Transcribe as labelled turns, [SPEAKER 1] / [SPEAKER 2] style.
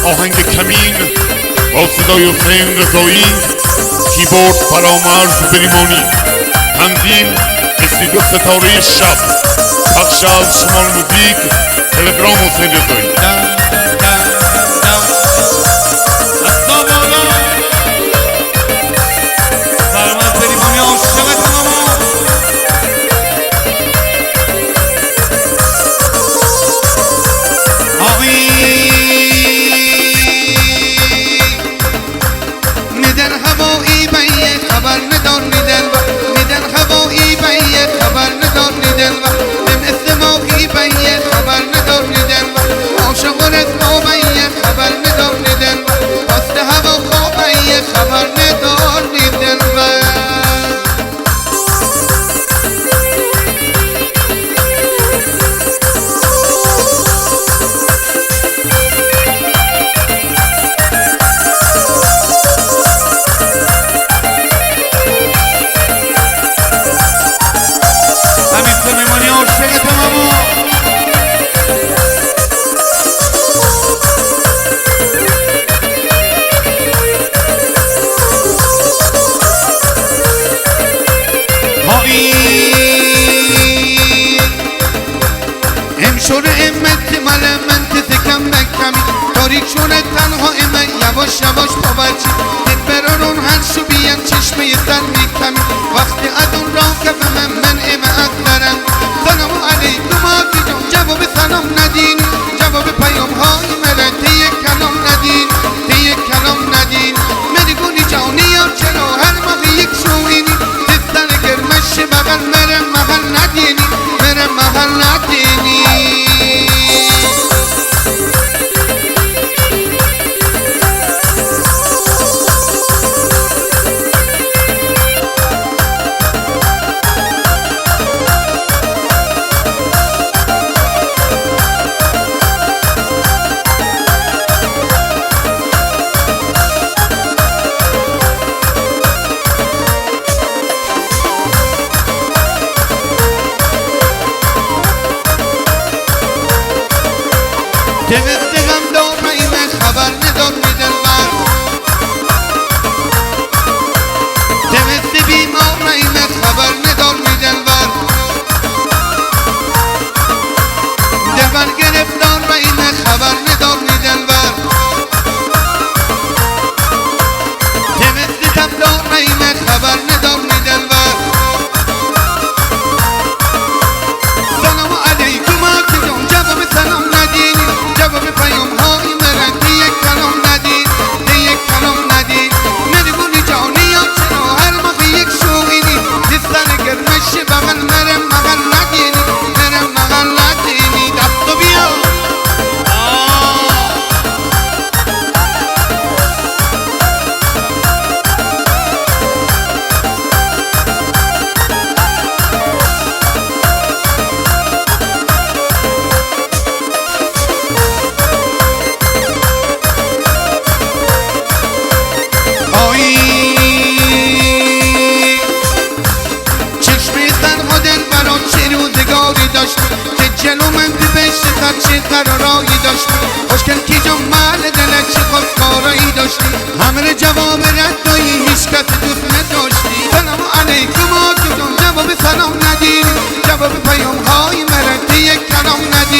[SPEAKER 1] آهنگ کمین با صدای حسین رضایی، کیبورد فرامرز بریمانی، تنظیم استودیو ستاره شب، پخش از شمال موزیک، تلگرام حسین رضایی.
[SPEAKER 2] تاریک شونه تنها من یواش یواش باورچی دل برارون هر شو بیان چشمه سر میکمی وقتی ادون را کفم من اقدرم سلام علیکم آقی جان جواب سلام ندین جواب پیام های مرد یک کلام ندین یک کلام ندین مری گونی جانی یا چرا هر موقع یک شوینی دستر گرمش بغل مرم محل ندینی مرم محل ندینی دوست غم داریم خبر ندار دلبر دوست بیماریم خبر ندار دلبر دلبر گرفتاریم خبر ندار دلبر دوست تب داریم خبر ندار دلبر سلام علیکم آقی جان جواب سلام ندینی جواب پیام های مرد یک کلام ندید یک کلام ندید مرگونی جانی یا چرا هر موقع یک شوینی دستر گرمش بغل مرم مغل ندینی مرم مغل ندینی دستو بیا که جلو من ببشت خر چه قرارایی داشتی خوشگل کی جان محل دلت چه خواستگارایی داشتی همه جواب ردایی هیچ کس دوست نداشتی سلام علیکم آقی جان جواب سلام ندیدی جواب پیام های مرد یک کلام ندیدی